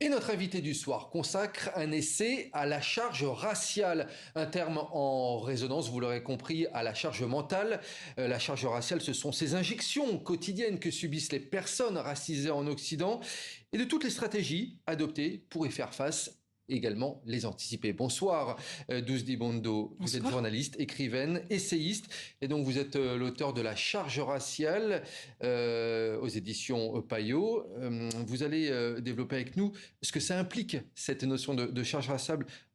Et notre invité du soir consacre un essai à la charge raciale, un terme en résonance, vous l'aurez compris, à la charge mentale. La charge raciale, ce sont ces injections quotidiennes que subissent les personnes racisées en Occident et de toutes les stratégies adoptées pour y faire face. Également les anticiper. Bonsoir Douce Dibondo, vous êtes journaliste, écrivaine, essayiste et donc vous êtes l'auteur de La charge raciale aux éditions Payot. Vous allez développer avec nous ce que ça implique, cette notion de charge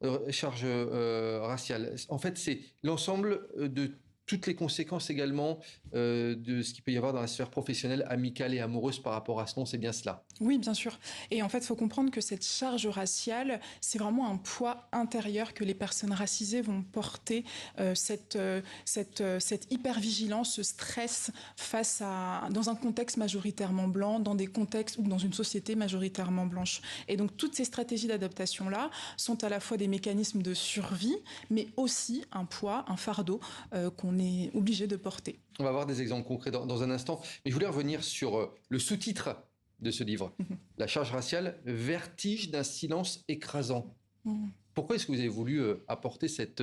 raciale. En fait, c'est l'ensemble de toutes les conséquences également de ce qu'il peut y avoir dans la sphère professionnelle, amicale et amoureuse par rapport à ce nom, c'est bien cela? Oui, bien sûr. Et en fait, il faut comprendre que cette charge raciale, c'est vraiment un poids intérieur que les personnes racisées vont porter, cette hypervigilance, ce stress dans un contexte majoritairement blanc, dans des contextes ou dans une société majoritairement blanche. Et donc, toutes ces stratégies d'adaptation-là sont à la fois des mécanismes de survie, mais aussi un poids, un fardeau qu'on est obligé de porter. On va voir des exemples concrets dans un instant, mais je voulais revenir sur le sous-titre de ce livre, La charge raciale, vertige d'un silence écrasant. Pourquoi est-ce que vous avez voulu apporter cette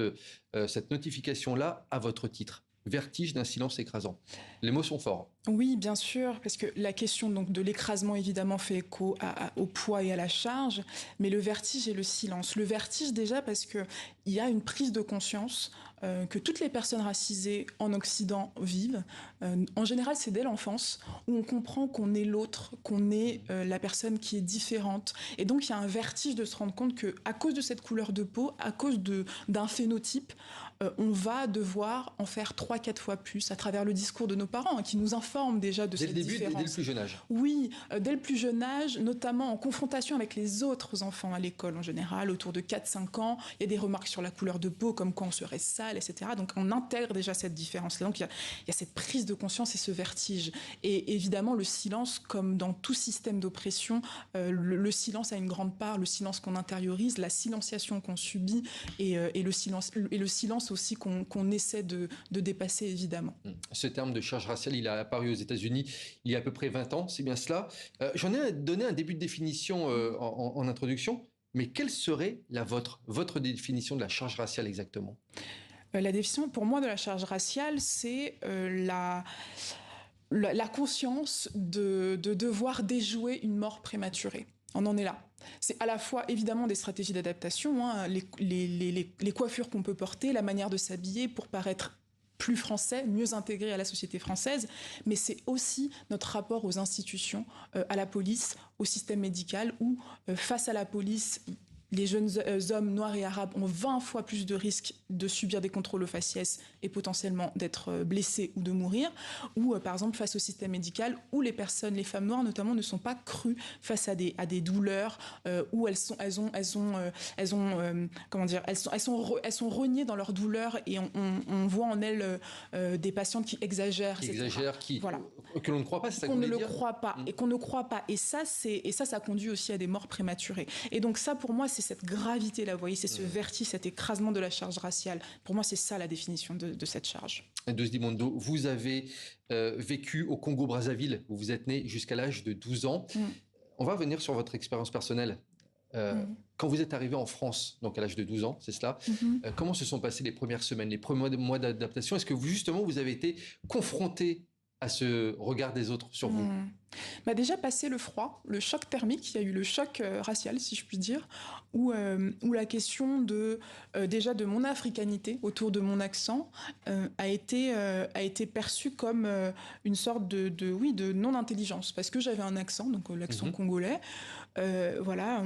notification-là à votre titre? Vertige d'un silence écrasant. Les mots sont forts. Oui, bien sûr, parce que la question donc de l'écrasement évidemment fait écho au poids et à la charge, mais le vertige et le silence. Le vertige déjà parce que il y a une prise de conscience que toutes les personnes racisées en Occident vivent. En général, c'est dès l'enfance où on comprend qu'on est l'autre, qu'on est la personne qui est différente, et donc il y a un vertige de se rendre compte que à cause de cette couleur de peau, à cause d'un phénotype, on va devoir en faire 3-4 fois plus à travers le discours de nos parents qui nous informent déjà de cette différence. Dès le plus jeune âge. Oui, dès le plus jeune âge, notamment en confrontation avec les autres enfants à l'école en général, autour de 4-5 ans, il y a des remarques sur la couleur de peau, comme quoi on serait sale, etc. Donc on intègre déjà cette différence-là. Donc il y a cette prise de conscience et ce vertige. Et évidemment, le silence, comme dans tout système d'oppression, le silence a une grande part, le silence qu'on intériorise, la silenciation qu'on subit et le silence aussi qu'on essaie de dépasser, évidemment. Ce terme de charge raciale, il a apparu aux États-Unis il y a à peu près 20 ans, c'est bien cela. J'en ai donné un début de définition en introduction, mais quelle serait votre définition de la charge raciale exactement? La définition, pour moi, de la charge raciale, c'est la conscience de devoir déjouer une mort prématurée. On en est là. C'est à la fois évidemment des stratégies d'adaptation, les coiffures qu'on peut porter, la manière de s'habiller pour paraître plus français, mieux intégré à la société française, mais c'est aussi notre rapport aux institutions, à la police, au système médical, où face à la police, les jeunes hommes noirs et arabes ont 20 fois plus de risques de subir des contrôles aux faciès et potentiellement d'être blessés ou de mourir, ou par exemple face au système médical où les femmes noires notamment, ne sont pas crues face à des douleurs, où elles sont reniées dans leurs douleurs et on voit en elles des patientes qui exagèrent, voilà. Que l'on ne croit pas, c'est ça qu'on ne le croit pas et qu'on ne croit pas, et ça conduit aussi à des morts prématurées. Et donc ça, pour moi, c'est cette gravité là, vous voyez, c'est ce vertige, cet écrasement de la charge raciale. Pour moi, c'est ça la définition de cette charge. Douce Dibondo, vous avez vécu au Congo-Brazzaville, où vous êtes né jusqu'à l'âge de 12 ans. On va revenir sur votre expérience personnelle. Quand vous êtes arrivé en France, donc à l'âge de 12 ans, c'est cela, comment se sont passées les premières semaines, les premiers mois d'adaptation? Est-ce que vous avez été confronté à ce regard des autres sur vous? Déjà passé le froid, le choc thermique, il y a eu le choc racial, si je puis dire, où la question déjà de mon africanité autour de mon accent a été perçue comme une sorte de non-intelligence, parce que j'avais un accent, donc l'accent congolais. Voilà,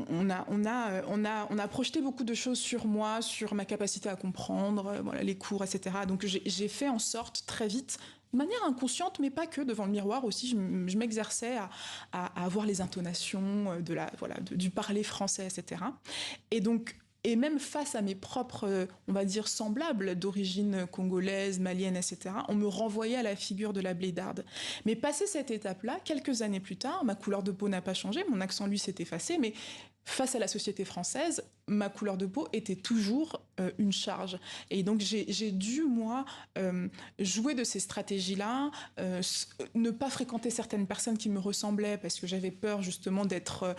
on a projeté beaucoup de choses sur moi, sur ma capacité à comprendre, voilà, les cours, etc. Donc j'ai fait en sorte très vite, de manière inconsciente, mais pas que, devant le miroir aussi, je m'exerçais à avoir les intonations du parler français, etc. Et même face à mes propres, on va dire, semblables d'origine congolaise, malienne, etc., on me renvoyait à la figure de la blédarde. Mais passé cette étape-là, quelques années plus tard, ma couleur de peau n'a pas changé, mon accent, lui, s'est effacé, mais face à la société française, ma couleur de peau était toujours une charge. Et donc j'ai dû, moi, jouer de ces stratégies-là, ne pas fréquenter certaines personnes qui me ressemblaient parce que j'avais peur justement d'être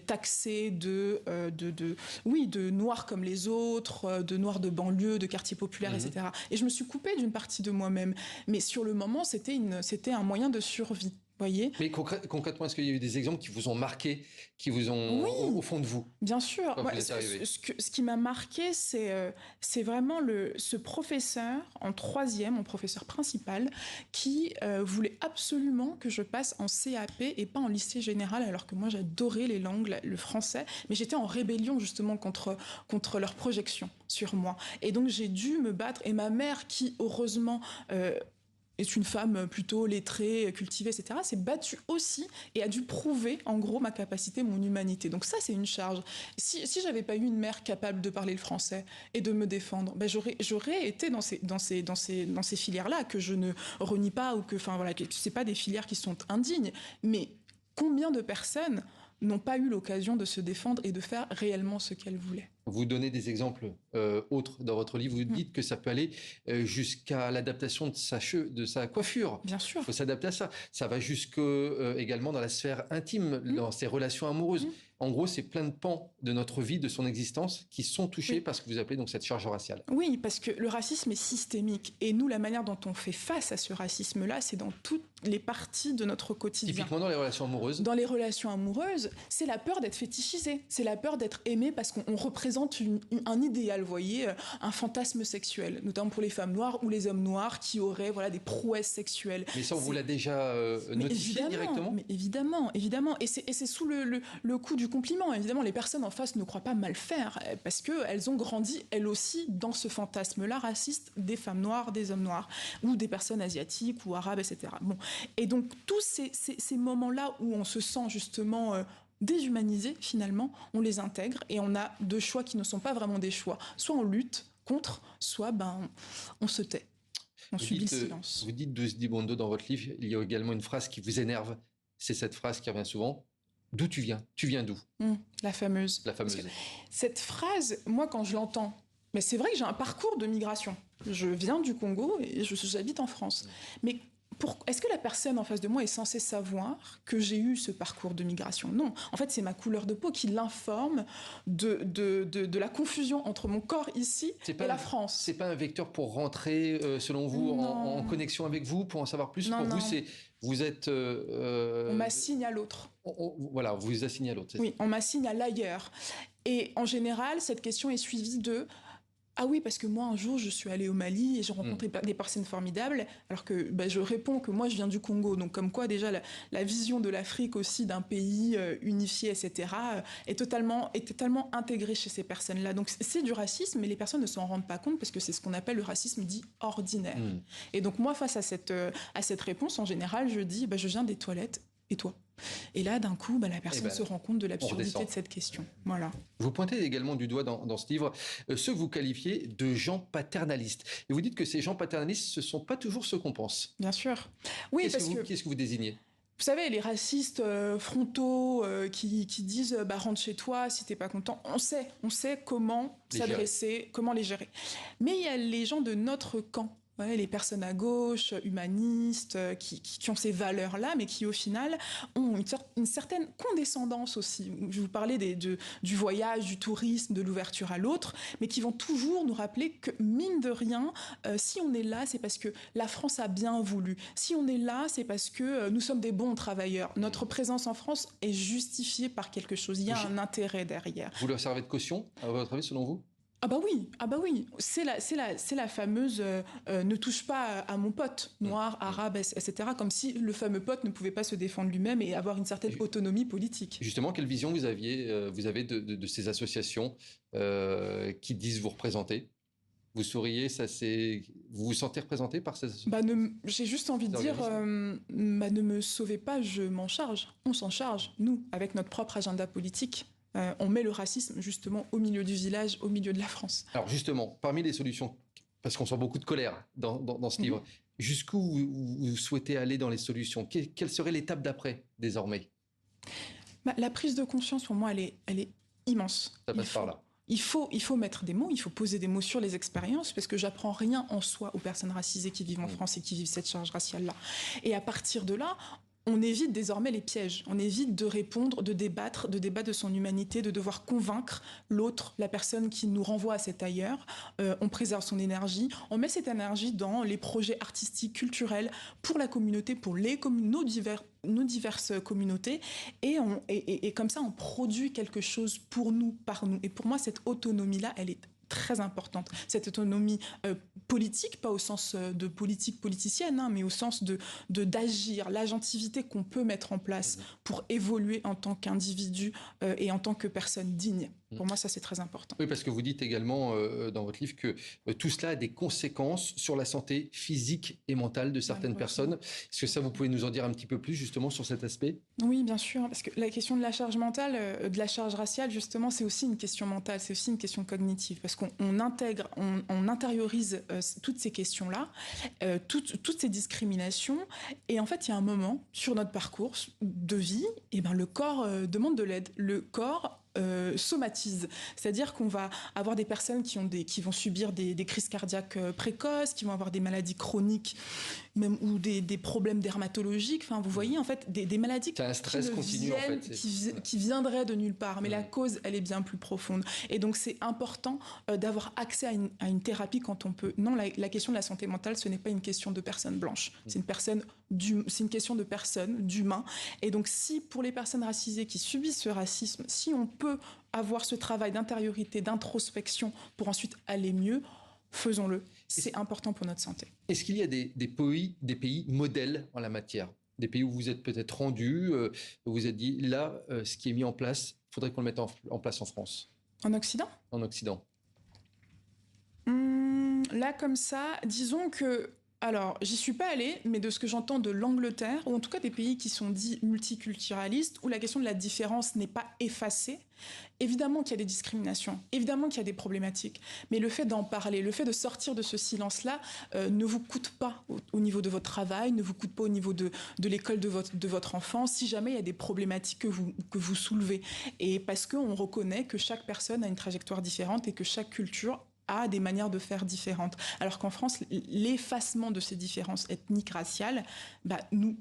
taxée de noir comme les autres, de noir de banlieue, de quartier populaire, etc. Et je me suis coupée d'une partie de moi-même. Mais sur le moment, c'était un moyen de survie. Voyez. Mais concrètement, est-ce qu'il y a eu des exemples qui vous ont marqué, qui vous ont au fond de vous? Bien sûr. Moi, ce qui m'a marqué, c'est vraiment ce professeur en 3e, mon professeur principal, qui voulait absolument que je passe en CAP et pas en lycée général, alors que moi j'adorais les langues, le français, mais j'étais en rébellion justement contre leur projection sur moi. Et donc j'ai dû me battre. Et ma mère, qui heureusement est une femme plutôt lettrée, cultivée, etc., s'est battue aussi et a dû prouver, en gros, ma capacité, mon humanité. Donc ça, c'est une charge. Si j'avais pas eu une mère capable de parler le français et de me défendre, ben j'aurais été dans ces filières-là, que je ne renie pas, ou que, enfin voilà, que c'est pas des filières qui sont indignes. Mais combien de personnes n'ont pas eu l'occasion de se défendre et de faire réellement ce qu'elles voulaient? Vous donnez des exemples autres dans votre livre. Vous dites que ça peut aller jusqu'à l'adaptation de sa coiffure. Bien sûr. Il faut s'adapter à ça. Ça va jusque également dans la sphère intime, dans ses relations amoureuses. En gros, c'est plein de pans de notre vie, de son existence, qui sont touchés par ce que vous appelez donc cette charge raciale. Oui, parce que le racisme est systémique. Et nous, la manière dont on fait face à ce racisme-là, c'est dans toutes les parties de notre quotidien. Typiquement dans les relations amoureuses. Dans les relations amoureuses, c'est la peur d'être fétichisé. C'est la peur d'être aimé parce qu'on représente un idéal, vous voyez, un fantasme sexuel, notamment pour les femmes noires ou les hommes noirs qui auraient des prouesses sexuelles. Mais ça, on vous l'a déjà notifié directement? Mais évidemment. Et c'est sous le coup du compliment. Évidemment, les personnes en face ne croient pas mal faire parce qu'elles ont grandi, elles aussi, dans ce fantasme-là raciste des femmes noires, des hommes noirs ou des personnes asiatiques ou arabes, etc. Bon. Et donc, tous ces moments-là où on se sent justement déshumanisé, finalement, on les intègre et on a deux choix qui ne sont pas vraiment des choix. Soit on lutte contre, soit on se tait. On subit le silence. Vous dites Douzdi Bondo dans votre livre, il y a également une phrase qui vous énerve. C'est cette phrase qui revient souvent. D'où tu viens? Tu viens d'où? La fameuse. La fameuse. Cette phrase, moi, quand je l'entends, mais c'est vrai que j'ai un parcours de migration. Je viens du Congo et j'habite en France. Mais est-ce que la personne en face de moi est censée savoir que j'ai eu ce parcours de migration? Non. En fait, c'est ma couleur de peau qui l'informe de la confusion entre mon corps ici et la France. C'est pas un vecteur pour rentrer, selon vous, en connexion avec vous, pour en savoir plus? Pour vous, vous êtes... On m'assigne à l'autre. Voilà, vous vous assignez à l'autre. Oui, on m'assigne à l'ailleurs. Et en général, cette question est suivie de... Ah oui, parce que moi, un jour, je suis allée au Mali et j'ai rencontré des personnes formidables, alors que je réponds que moi, je viens du Congo. Donc, comme quoi, déjà, la vision de l'Afrique aussi, d'un pays unifié, etc., est totalement intégrée chez ces personnes-là. Donc, c'est du racisme, mais les personnes ne s'en rendent pas compte parce que c'est ce qu'on appelle le racisme dit ordinaire. Et donc, moi, face à cette réponse, en général, je dis, je viens des toilettes, et toi? Et là, d'un coup, la personne se rend compte de l'absurdité de cette question. Voilà. Vous pointez également du doigt dans ce livre ceux que vous qualifiez de gens paternalistes. Et vous dites que ces gens paternalistes, ce ne sont pas toujours ceux qu'on pense. Bien sûr. Oui, qu'est-ce que vous désignez? Vous savez, les racistes frontaux qui disent rentre chez toi si t'es pas content, on sait comment s'adresser, comment les gérer. Mais il y a les gens de notre camp. Les personnes à gauche, humanistes, qui ont ces valeurs-là, mais qui, au final, ont une certaine condescendance aussi. Je vous parlais du voyage, du tourisme, de l'ouverture à l'autre, mais qui vont toujours nous rappeler que, mine de rien, si on est là, c'est parce que la France a bien voulu. Si on est là, c'est parce que nous sommes des bons travailleurs. Notre présence en France est justifiée par quelque chose. Il y a un intérêt derrière. Vous leur servez de caution, à votre avis, selon vous? Ah bah oui, c'est la fameuse ne touche pas à mon pote noir, arabe, etc. Comme si le fameux pote ne pouvait pas se défendre lui-même et avoir une certaine autonomie politique. Justement, quelle vision vous avez de ces associations qui disent vous représenter? Vous souriez, vous vous sentez représenté par ces associations? J'ai juste envie de dire, ne me sauvez pas, je m'en charge. On s'en charge, nous, avec notre propre agenda politique. On met le racisme justement au milieu du village, au milieu de la France. Alors justement, parmi les solutions, parce qu'on sent beaucoup de colère dans ce livre, jusqu'où vous souhaitez aller dans les solutions? Quelle serait l'étape d'après, désormais? La prise de conscience, pour moi, elle est immense. Ça passe par là. Il faut mettre des mots, il faut poser des mots sur les expériences, parce que j'apprends rien en soi aux personnes racisées qui vivent en France et qui vivent cette charge raciale-là. Et à partir de là, on évite désormais les pièges. On évite de répondre, de débattre de son humanité, de devoir convaincre l'autre, la personne qui nous renvoie à cet ailleurs. On préserve son énergie. On met cette énergie dans les projets artistiques, culturels, pour la communauté, pour nos diverses communautés. Et comme ça, on produit quelque chose pour nous, par nous. Et pour moi, cette autonomie-là, elle est très importante. Cette autonomie politique, pas au sens de politique politicienne, hein, mais au sens d'agir, l'agentivité qu'on peut mettre en place pour évoluer en tant qu'individu et en tant que personne digne. Pour moi, ça, c'est très important. Oui, parce que vous dites également dans votre livre que tout cela a des conséquences sur la santé physique et mentale de certaines personnes. Est-ce que ça, vous pouvez nous en dire un petit peu plus justement sur cet aspect ? Oui, bien sûr, parce que la question de la charge mentale, de la charge raciale, justement, c'est aussi une question mentale, c'est aussi une question cognitive, parce qu'on intègre, on intériorise toutes ces questions-là, toutes ces discriminations, et en fait, il y a un moment sur notre parcours de vie, et ben, le corps demande de l'aide. Le corps somatise, c'est-à-dire qu'on va avoir des personnes qui vont subir des crises cardiaques précoces, qui vont avoir des maladies chroniques, même ou des problèmes dermatologiques. Enfin, vous voyez, en fait, des maladies c'est un stress continu, qui viendraient de nulle part, mais la cause, elle est bien plus profonde. Et donc, c'est important d'avoir accès à une thérapie quand on peut. Non, la question de la santé mentale, ce n'est pas une question de personne blanche. C'est une question de personne, d'humain. Et donc, si pour les personnes racisées qui subissent ce racisme, si on peut avoir ce travail d'intériorité, d'introspection pour ensuite aller mieux, faisons-le. C'est important pour notre santé. Est-ce qu'il y a des pays modèles en la matière ? Des pays où vous êtes peut-être rendus, où vous êtes dit, là, ce qui est mis en place, il faudrait qu'on le mette en place en France ? En Occident ? En Occident. Là, comme ça, disons que... Alors, j'y suis pas allée, mais de ce que j'entends de l'Angleterre, ou en tout cas des pays qui sont dits multiculturalistes, où la question de la différence n'est pas effacée, évidemment qu'il y a des discriminations, évidemment qu'il y a des problématiques, mais le fait d'en parler, le fait de sortir de ce silence-là ne vous coûte pas au niveau de votre travail, ne vous coûte pas au niveau de l'école de votre enfant, si jamais il y a des problématiques que vous soulevez. Et parce qu'on reconnaît que chaque personne a une trajectoire différente et que chaque culture a des manières de faire différentes. Alors qu'en France, l'effacement de ces différences ethniques, raciales, nous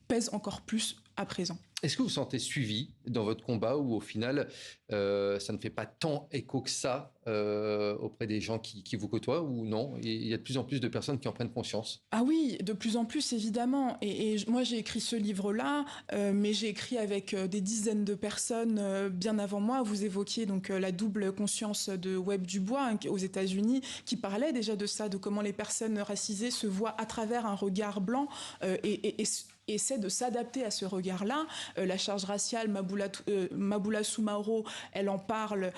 pèse encore plus à présent. Est-ce que vous vous sentez suivi dans votre combat ou au final, ça ne fait pas tant écho que ça auprès des gens qui vous côtoient ou non ? Il y a de plus en plus de personnes qui en prennent conscience. Ah oui, de plus en plus, évidemment. Et moi, j'ai écrit ce livre-là, mais j'ai écrit avec des dizaines de personnes bien avant moi. Vous évoquiez donc la double conscience de Webb Dubois aux États-Unis, qui parlait déjà de ça, de comment les personnes racisées se voient à travers un regard blanc et essaie de s'adapter à ce regard-là. La charge raciale, Maboula Soumaoro, elle en parle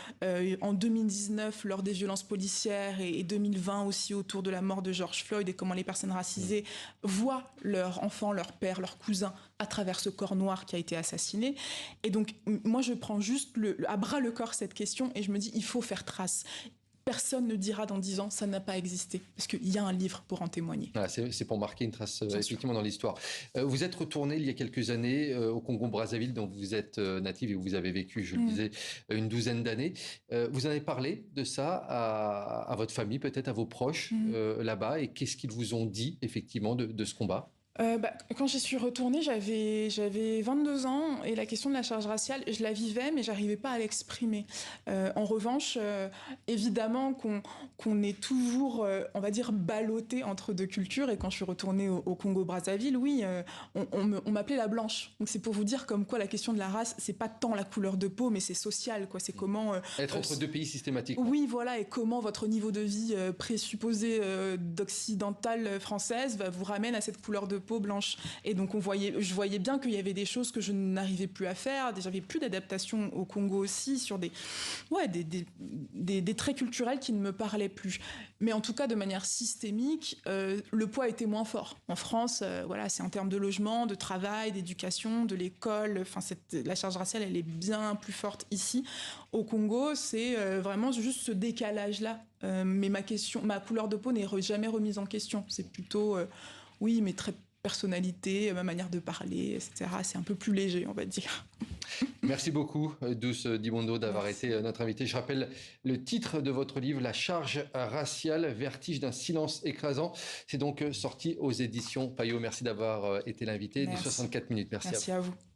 en 2019 lors des violences policières et 2020 aussi autour de la mort de George Floyd et comment les personnes racisées voient leur enfant, leur père, leur cousin à travers ce corps noir qui a été assassiné. Et donc, moi, je prends juste à bras le corps cette question et je me dis, il faut faire trace. Personne ne dira dans 10 ans ça n'a pas existé parce qu'il y a un livre pour en témoigner. Voilà, c'est pour marquer une trace effectivement dans l'histoire. Vous êtes retourné il y a quelques années au Congo-Brazzaville, dont vous êtes native et où vous avez vécu, je le disais, une douzaine d'années. Vous en avez parlé de ça à votre famille, peut-être à vos proches là-bas, et qu'est-ce qu'ils vous ont dit effectivement de ce combat ? Quand j'y suis retournée, j'avais 22 ans et la question de la charge raciale, je la vivais, mais j'arrivais pas à l'exprimer. En revanche, évidemment qu'on est toujours, on va dire, ballotté entre deux cultures. Et quand je suis retournée au Congo-Brazzaville, oui, on m'appelait la blanche. Donc c'est pour vous dire comme quoi la question de la race, c'est pas tant la couleur de peau, mais c'est social, quoi. C'est comment être entre deux pays systématiques. Oui, voilà, et comment votre niveau de vie présupposé d'occidentale française vous ramène à cette couleur de peau blanche. Et donc je voyais bien qu'il y avait des choses que je n'arrivais plus à faire. J'avais plus d'adaptation au Congo aussi sur des traits culturels qui ne me parlaient plus. Mais en tout cas, de manière systémique, le poids était moins fort. En France, c'est en termes de logement, de travail, d'éducation, de l'école. Enfin, la charge raciale, elle est bien plus forte ici. Au Congo, c'est vraiment juste ce décalage-là. Mais ma couleur de peau n'est jamais remise en question. C'est plutôt, mes traits personnalité, ma manière de parler, etc. C'est un peu plus léger, on va dire. Merci beaucoup, Douce Dimondo, d'avoir été notre invitée. Je rappelle le titre de votre livre, La charge raciale, vertige d'un silence écrasant. C'est donc sorti aux éditions Payot. Merci d'avoir été l'invité des Merci. 64 minutes. Merci à Merci vous. à vous.